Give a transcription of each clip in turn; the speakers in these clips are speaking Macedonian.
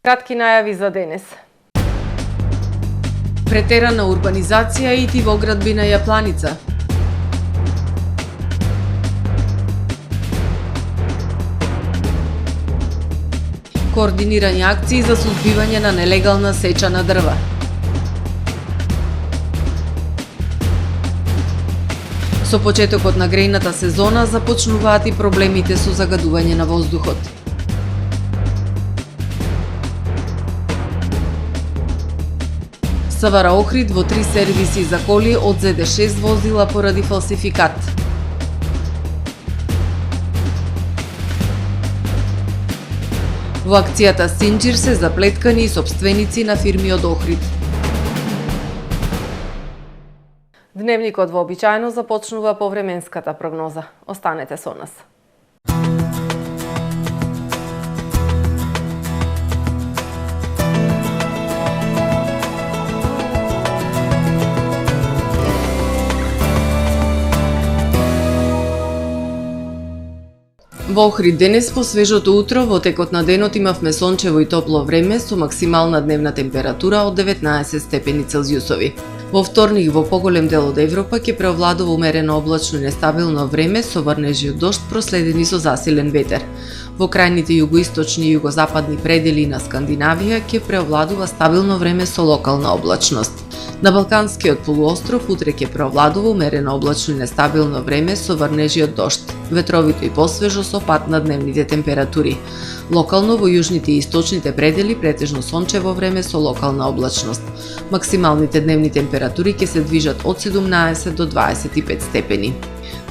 Кратки најави за денес. Претерана урбанизација ити во градбина Јапланица. Координирани акции за сузбивање на нелегална сеча на дрва. Со почетокот на грејната сезона започнуваат и проблемите со загадување на воздухот. Савара Охрид во 3 сервиси за коли одзеде 6 возила поради фалсификат. Во акцијата Синџир се заплеткани и сопственици на фирми од Охрид. Дневникот вообичаено започнува по временската прогноза. Останете со нас. Во Охрид денес по свежото утро во текот на денот имавме сончево и топло време со максимална дневна температура од 19 степени Целзиусови. Во вторник во поголем дел од Европа ќе преовладува умерено облачно и нестабилно време со врнежи од дожд проследени со засилен ветер. Во крајните југоисточни и југозападни предели на Скандинавија ќе преовладува стабилно време со локална облачност. На Балканскиот полуостров утре ќе преовладува умерено облачно и нестабилно време со врнежи од дожд. Ветровито и посвежо со пад на дневните температури. Локално во јужните и источните предели претежно сончево време со локална облачност. Максималните дневни температури ќе се движат од 17 до 25 степени.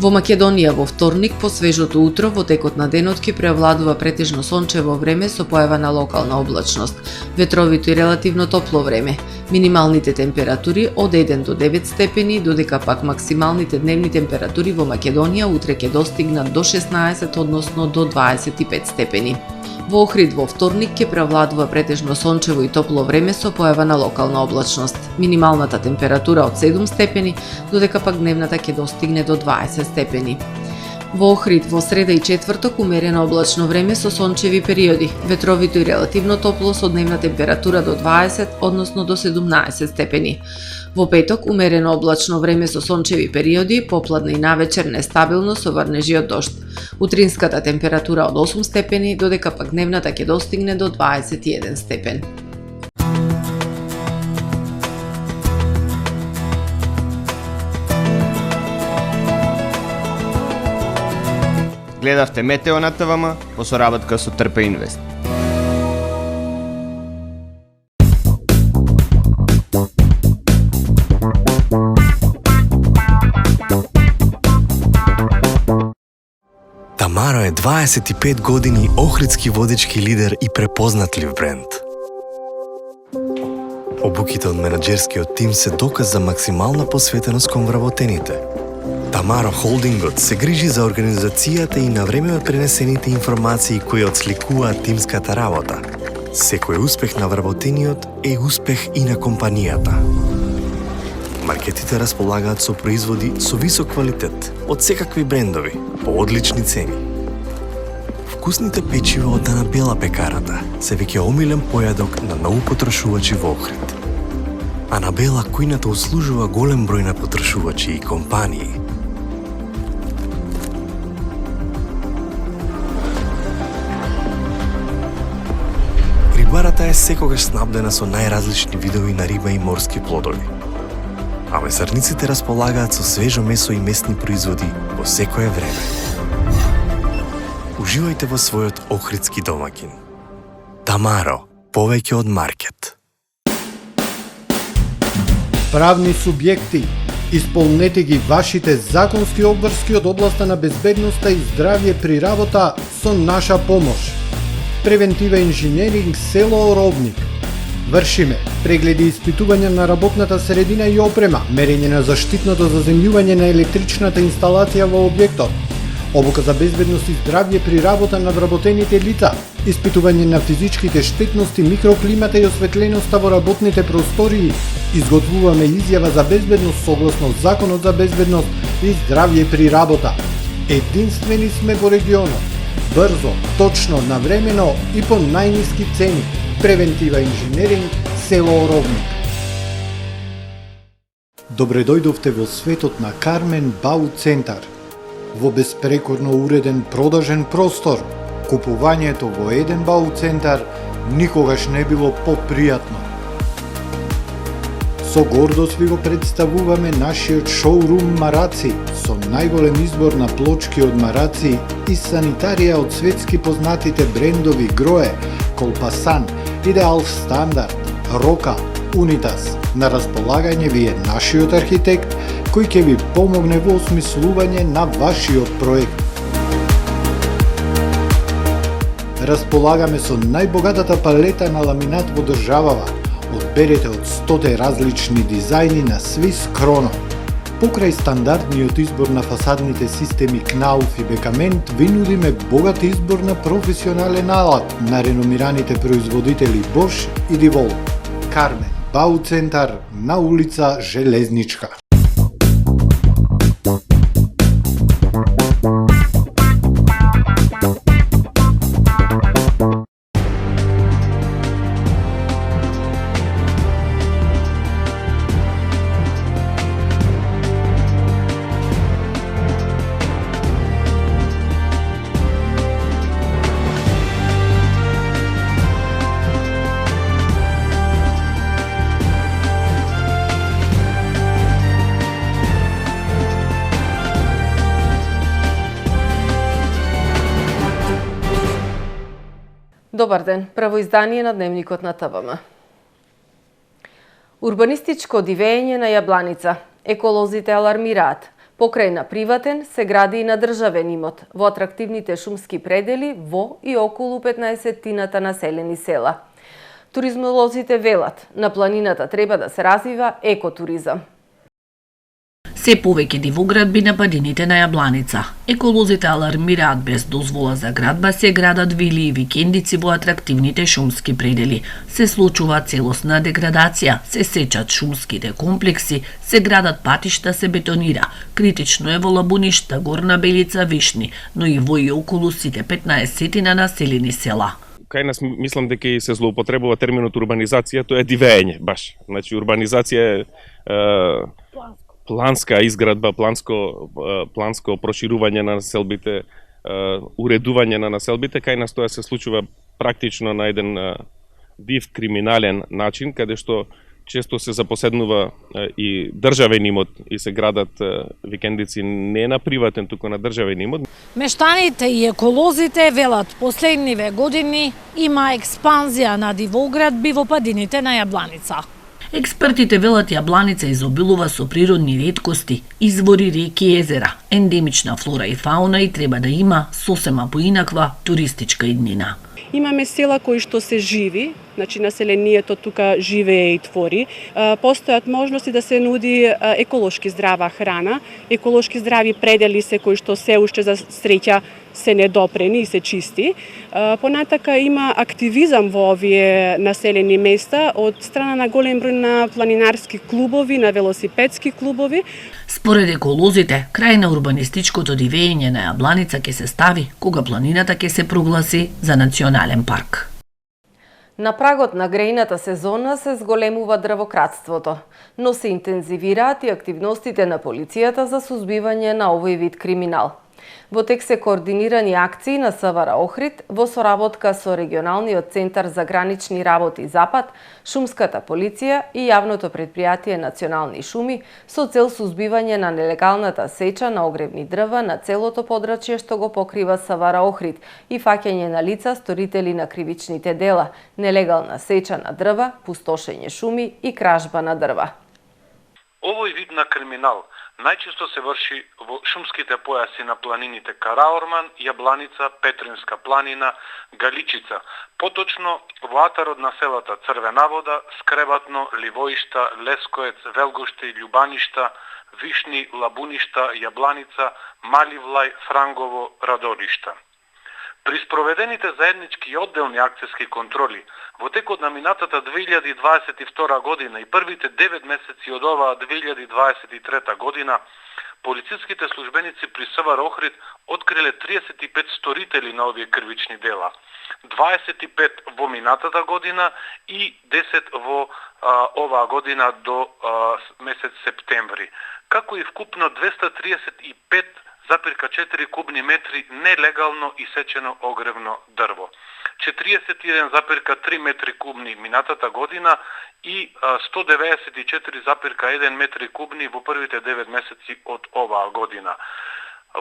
Во Македонија во вторник по свежото утро во текот на денот ќе преовладува претежно сончево време со појава на локална облачност. Ветровито и релативно топло време. Минималните температури од 1 до 9 степени, додека пак максималните дневни температури во Македонија утре ќе достигнат до 16, односно до 25 степени. Во Охрид во вторник ќе преовладува претежно сончево и топло време со појава на локална облачност. Минималната температура од 7 степени, додека пак дневната ќе достигне до 20 степени. Во Охрид во среда и четврток умерено облачно време со сончеви периоди, ветровито и релативно топло со дневна температура до 20, односно до 17 степени. Во петок умерено облачно време со сончеви периоди, попладне и навечер нестабилно со врнежи од дожд. Утринската температура од 8 степени, додека пак дневната ќе достигне до 21 степен. Гледавте Метео на ТВМ по соработка со Трпе Инвест. Тамаро е 25 години охридски водечки лидер и препознатлив бренд. Обуките од менаџерскиот тим се доказ за максимална посветеност кон вработените. Тамаро Холдингот се грижи за организацијата и на време пренесените информации кои отсликуваат тимската работа. Секој успех на вработениот е успех и на компанијата. Маркетите располагаат со производи со висок квалитет од секакви брендови по одлични цени. Вкусните печива од Дана Бела пекарата се веќе омилен појадок на многу потрошувачи во Охрид. Анабела кујната услужува голем број на потрошувачи и компании. Рибарата е секогаш снабдена со најразлични видови на риба и морски плодови. А месарниците располагаат со свежо месо и местни производи во секое време. Уживајте во својот охридски домаќин. Тамаро, повеќе од маркет. Правни субјекти, исполнете ги вашите законски обврски од областа на безбедноста и здравје при работа со наша помош. Превентива инженеринг село Оровник. Вршиме прегледи и испитувања на работната средина и опрема, мерење на заштитното заземјување на електричната инсталација во објектот, обука за безбедност и здравје при работа на вработените лица, испитување на физичките штетности, микроклимата и осветленоста во работните простории. Изготвуваме изјава за безбедност согласно Законот за безбедност и здравје при работа. Единствени сме во регионот. Брзо, точно, навремено и по најниски цени. Превентива инженеринг, село Оровник. Добре дојдовте во светот на Кармен Бау Центар. Во беспрекорно уреден продажен простор, купувањето во еден Бау Центар никогаш не било попријатно. Со гордост ви го представуваме нашиот шоурум Мараци, со најголем избор на плочки од мараци и санитарија од светски познатите брендови Грое, Колпасан, Идеал Стандард, Рока, Унитас. На располагање ви е нашиот архитект, кој ќе ви помогне во осмислување на вашиот проект. Располагаме со најбогатата палета на ламинат во државава. Одберете од 100 различни дизајни на Swiss Chrono. Покрај стандардниот избор на фасадните системи Knauf и Бекамент, ви нудиме богат избор на професионален алат на реномираните производители Bosch и DeWalt. Кармен Бау Центар на улица Железничка. Добар ден, прво издание на Дневникот на ТВМ. Урбанистичко дивење на Јабланица. Еколозите алармираат. Покрај на приватен се гради и на државен имот во атрактивните шумски предели во и околу 15-тината населени села. Туризмолозите велат, на планината треба да се развива екотуризам. Се повеќе дивоградби на падините на Јабланица. Еколозите алармираат без дозвола за градба се градат вили и викендици во атрактивните шумски предели. Се случува целосна деградација, се сечат шумските комплекси, се градат патишта, се бетонира. Критично е во Лабуништа, Горна Белица, Вишни, но и во и околу сите 15 на населени села. Кај нас мислам дека и се злоупотребува терминот урбанизација, тоа е дивење, баш. Значи урбанизација е планска изградба, планско проширување на населбите, уредување на населбите, кај нас тоа се случува практично на еден див криминален начин, каде што често се запоседнува и државен имот и се градат викендици не на приватен, туку на државен имот. Мештаните и еколозите велат последниве години има експанзија на дивоградби во падините на Јабланица. Експертите велат Јабланица изобилува со природни реткости, извори, реки и езера, ендемична флора и фауна и треба да има сосема поинаква туристичка иднина. Имаме села кои што се живи, значи населението тука живее и твори. Постојат можности да се нуди еколошки здрава храна, еколошки здрави предели се кои што се уште за среќа се недопрени и се чисти. Понатака има активизам во овие населени места од страна на голем број на планинарски клубови, на велосипедски клубови. Според еколозите, крај на урбанистичкото дивење на Јабланица ќе се стави кога планината ќе се прогласи за национален парк. На прагот на грејната сезона се зголемува дрвократството, но се интензивираат и активностите на полицијата за сузбивање на овој вид криминал. Во тек се координирани акции на СВР Охрид во соработка со регионалниот центар за гранични работи Запад, шумската полиција и јавното претпријатие Национални шуми со цел сузбивање на нелегалната сеча на огревни дрва на целото подрачје што го покрива СВР Охрид и фаќање на лица сторители на кривичните дела, нелегална сеча на дрва, пустошење шуми и кражба на дрва. Овој вид на криминал најчесто се врши во шумските појаси на планините Караорман, Јабланица, Петринска планина, Галичица, поточно во атарот на селата Црвена вода, Скребатно, Ливоишта, Лескоец, Велгоште, Љубаништа, Вишни, Лабуништа, Јабланица, Мали Влај, Франгово, Радолишта. При спроведените заеднички и одделни акцијски контроли во текот на минатата 2022 година и првите 9 месеци од оваа 2023 година, полициските службеници при СВР Охрид откриле 35 сторители на овие кривични дела. 25 во минатата година и 10 во оваа година до месец септември. Како и вкупно 235,4 кубни метри нелегално исечено огревно дрво. 41,3 метри кубни минатата година и 194,1 метри кубни во првите 9 месеци од оваа година.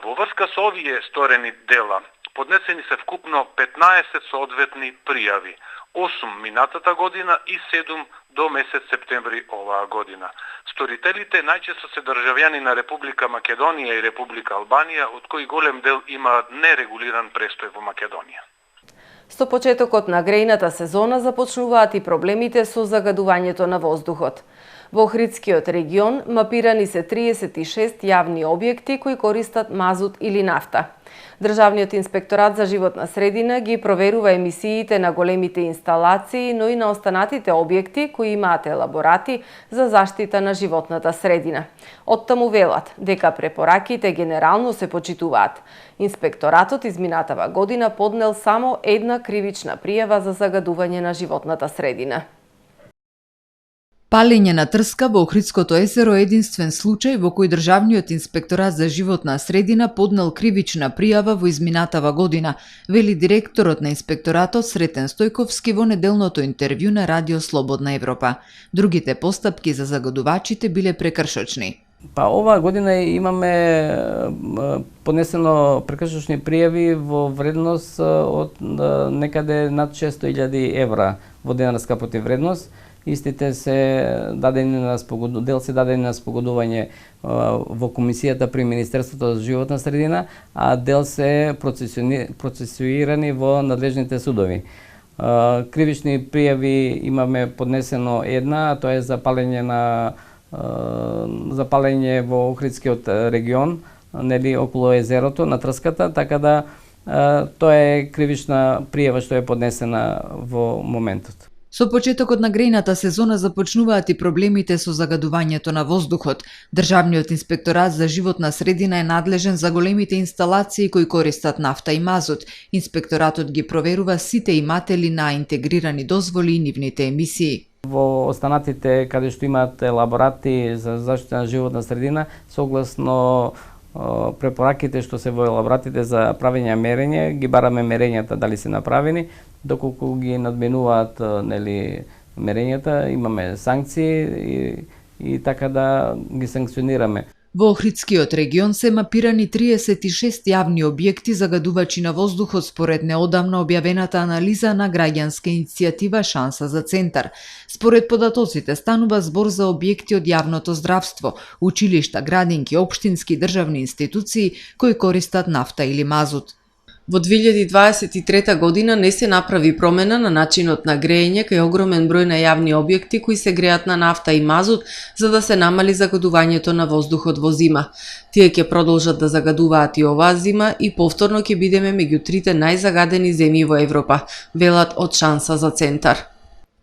Во врска со овие сторени дела, поднесени се вкупно 15 соодветни пријави, 8 минатата година и 7 до месец септември оваа година. Сторителите најчесто се државјани на Република Македонија и Република Албанија, од кои голем дел имаат нерегулиран престој во Македонија. Со почетокот на грејната сезона започнуваат и проблемите со загадувањето на воздухот. Во Охридскиот регион мапирани се 36 јавни објекти кои користат мазут или нафта. Државниот инспекторат за животна средина ги проверува емисиите на големите инсталации, но и на останатите објекти кои имаат елаборати за заштита на животната средина. Оттаму велат дека препораките генерално се почитуваат. Инспекторатот изминатава година поднел само една кривична пријава за загадување на животната средина. Палење на трска во Охридското езеро е единствен случај во кој Државниот инспекторат за животна средина поднел кривична пријава во изминатава година, вели директорот на инспекторатот Сретен Стојковски во неделното интервју на Радио Слободна Европа. Другите постапки за загадувачите биле прекршочни. Оваа година имаме поднесено прекршочни пријави во вредност од некаде над 600.000 евра во денарска противвредност. Истите се дадени на дел се дадени на спогодување во комисијата при Министерството за животна средина, а дел се процесуирани во надлежните судови. Кривични пријави имаме поднесено една, а тоа е за палење во Охридскиот регион, нели околу езерото на трската, така да тоа е кривична пријава што е поднесена во моментот. Со почетокот на грејната сезона започнуваат и проблемите со загадувањето на воздухот. Државниот инспекторат за животна средина е надлежен за големите инсталации кои користат нафта и мазут. Инспекторатот ги проверува сите иматели на интегрирани дозволи и нивните емисии. Во останатите каде што имаат елаборати за заштита на животна средина, согласно препораките што се во елаборатите за правење мерење, ги бараме мерењата дали се направени, доколку ги надминуваат нели мерењата, имаме санкции и така да ги санкционираме. Во Охридскиот регион се мапирани 36 јавни објекти загадувачи на воздухот според неодамна објавената анализа на граѓанска иницијатива Шанса за центар. Според податоците станува збор за објекти од јавното здравство, училишта, градинки, општински и државни институции кои користат нафта или мазут. Во 2023 година не се направи промена на начинот на грејење кај огромен број на јавни објекти кои се греат на нафта и мазут за да се намали загадувањето на воздухот во зима. Тие ќе продолжат да загадуваат и оваа зима и повторно ќе бидеме меѓу трите најзагадени земји во Европа, велат од Шанса за центар.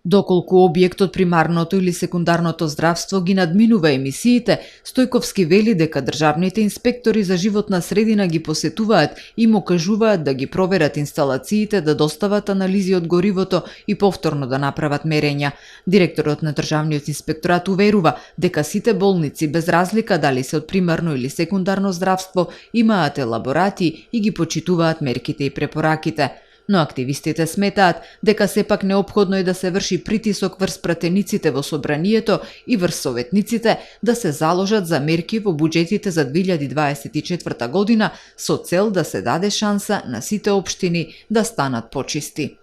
Доколку објектот примарното или секундарното здравство ги надминува емисиите, Стојковски вели дека државните инспектори за животна средина ги посетуваат и му кажуваат да ги проверат инсталациите, да достават анализи од горивото и повторно да направат мерења. Директорот на Државниот инспекторат уверува дека сите болници, без разлика дали се од примарно или секундарно здравство, имаат елаборати и ги почитуваат мерките и препораките. Но активистите сметаат дека сепак неопходно е да се врши притисок врз пратениците во собранието и врз советниците да се заложат за мерки во буџетите за 2024 година со цел да се даде шанса на сите општини да станат почисти.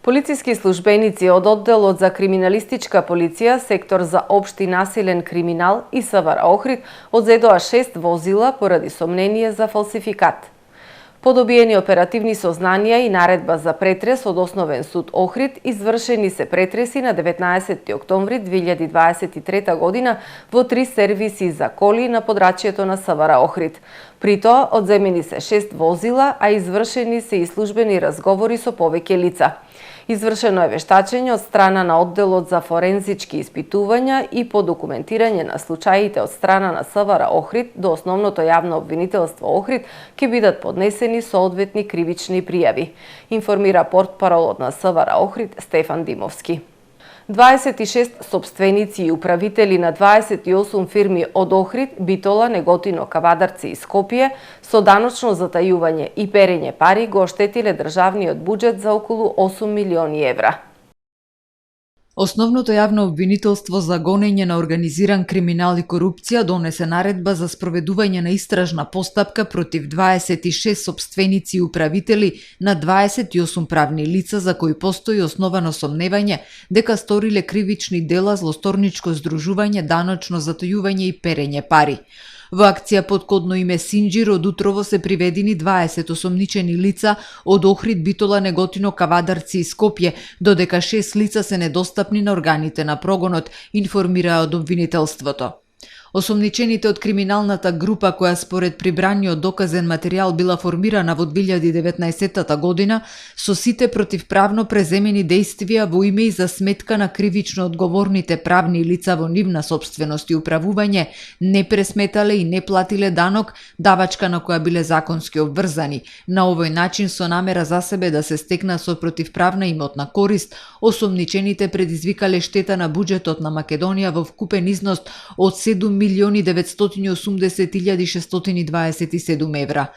Полициски службеници од одделот за криминалистичка полиција, сектор за општи насилен криминал и СВР Охрид одзедоа 6 возила поради сомнение за фалсификат. По добиени оперативни сознанија и наредба за претрес од Основен суд Охрид, извршени се претреси на 19 октомври 2023 година во 3 сервиси за коли на подрачјето на СВР Охрид. При тоа одземени се 6 возила, а извршени се и службени разговори со повеќе лица. Извршено е вештачење од страна на одделот за форензички испитувања и по документирање на случаите од страна на СВР Охрид до основното јавно обвинителство Охрид ќе бидат поднесени соодветни кривични пријави, информира портпаролот на СВР Охрид Стефан Димовски. 26 сопственици и управители на 28 фирми од Охрид, Битола, Неготино, Кавадарци и Скопје со даночно затајување и перење пари го оштетиле државниот буџет за околу 8 милиони евра. Основното јавно обвинителство за гонење на организиран криминал и корупција донесе наредба за спроведување на истражна постапка против 26 сопственици и управители на 28 правни лица за кои постои основано сомневање дека сториле кривични дела, злосторничко здружување, даночно затојување и перење пари. Во акција под кодно име Синџир од утрово се приведени 20 осомничени лица од Охрид, Битола, Неготино, Кавадарци и Скопје, додека 6 лица се недостапни на органите на прогонот, информира од обвинителството. Осомничените од криминалната група која според прибраниот доказен материјал била формирана во 2019 година со сите противправно преземени дејствија во име и за сметка на кривично одговорните правни лица во нивна сопственост и управување, не пресметале и не платиле данок, давачка на која биле законски обврзани. На овој начин со намера за себе да се стекна со противправна имотна корист, осомничените предизвикале штета на буџетот на Македонија во вкупен износ од 7.980.627 евра.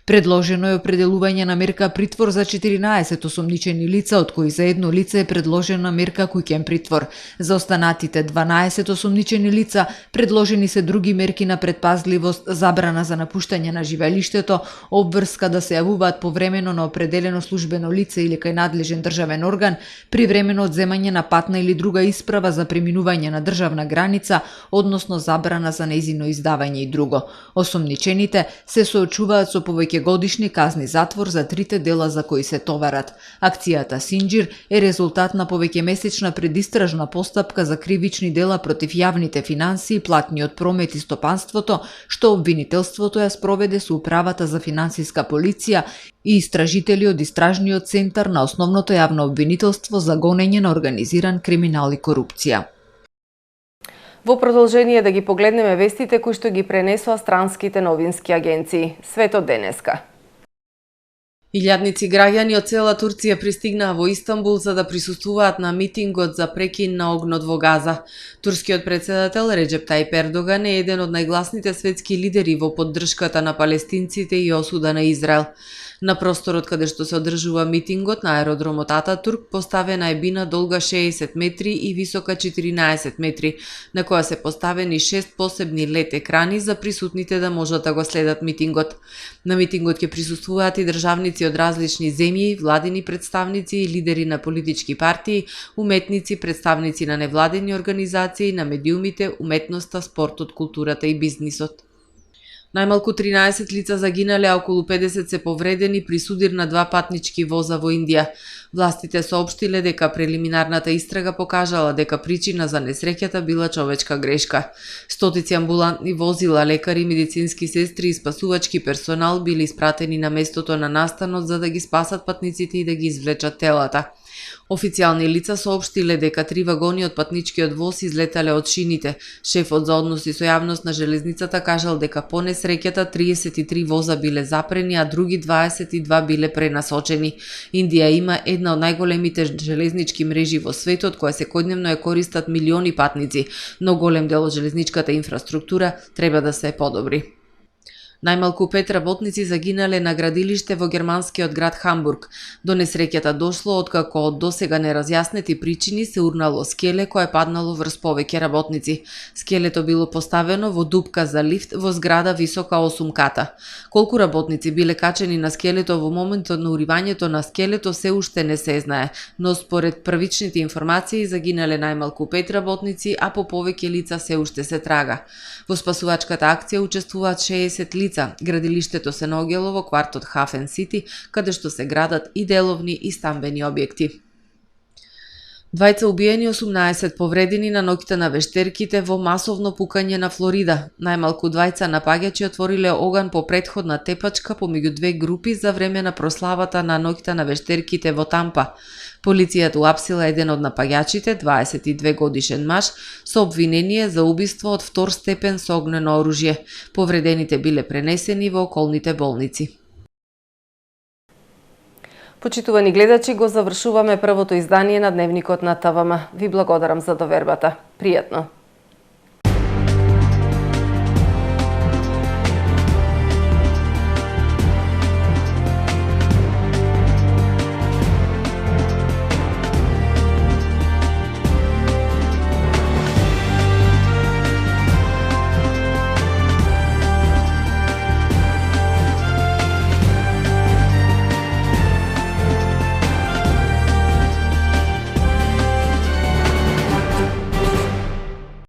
Предложено е определување на мерка притвор за 14 осомничени лица, од кои за едно лице е предложена мерка куќен притвор. За останатите 12 осомничени лица предложени се други мерки на предпазливост, забрана за напуштање на живејлиштето, обврска да се јавуваат повремено на определено службено лице или кај надлежен државен орган, привремено одземање на патна или друга исправа за преминување на државна граница, односно забрана за нејзино издавање и друго. Осомничените се соочуваат со повеќе годишни казни затвор за трите дела за кои се товарат. Акцијата Синџир е резултат на повеќемесечна предистражна постапка за кривични дела против јавните финансии, платниот промет и стопанството, што обвинителството ја спроведе со Управата за финансиска полиција и истражители од Истражниот центар на основното јавно обвинителство за гонење на организиран криминал и корупција. Во продолжение да ги погледнеме вестите кои што ги пренесоа странските новински агенции. Светот денеска. Илјадници граѓани од цела Турција пристигнаа во Истанбул за да присуствуваат на митингот за прекин на огнот во Газа. Турскиот претседател Реџеп Тајип Ердоган е еден од најгласните светски лидери во поддршката на палестинците и осуда на Израел. На просторот каде што се одржува митингот на аеродромот Ататурк поставена е бина долга 60 метри и висока 14 метри, на која се поставени 6 посебни LED екрани за присутните да можат да го следат митингот. На митингот ќе присуствуваат и државници од различни земји, владини представници и лидери на политички партии, уметници, представници на невладени организации, на медиумите, уметноста, спортот, културата и бизнисот. Најмалку 13 лица загинале, а околу 50 се повредени при судир на 2 патнички воза во Индија. Властите соопштиле дека прелиминарната истрага покажала дека причина за несреќата била човечка грешка. Стотици амбулантни возила, лекари, медицински сестри и спасувачки персонал били испратени на местото на настанот за да ги спасат патниците и да ги извлечат телата. Официјални лица соопштиле дека 3 вагони од патничкиот воз излетале од шините. Шефот за односи со јавност на железницата кажал дека по несреќата 33 воза биле запрени, а други 22 биле пренасочени. Индија има една од најголемите железнички мрежи во светот, која секојдневно ја користат милиони патници, но голем дел од железничката инфраструктура треба да се подобри. Најмалку 5 работници загинале на градилиште во германскиот град Хамбург. До несреќата дошло откако од досега неразјаснети причини се урнало скеле кое паднало врз повеќе работници. Скелето било поставено во дупка за лифт во зграда висока 8 ката. Колку работници биле качени на скелето во моментот на уривањето на скелето се уште не се знае, но според првичните информации загинале најмалку 5 работници, а по повеќе лица се уште се трага. Во спасувачката акција учествуваат 60 лица. Градилиштето се наоѓало во квартот Хафен Сити, каде што се градат и деловни и стамбени објекти. Двајца убиени, 18 повредени на ноќта на вештерките во масовно пукање на Флорида. Најмалку двајца напаѓачи отвориле оган по претходна тепачка помеѓу две групи за време на прославата на ноќта на вештерките во Тампа. Полицијата уапсила еден од напаѓачите, 22 годишен маж, со обвинение за убиство од втор степен со огнено оружје. Повредените биле пренесени во околните болници. Почитувани гледачи, го завршуваме првото издание на Дневникот на ТВМ. Ви благодарам за довербата. Пријатно!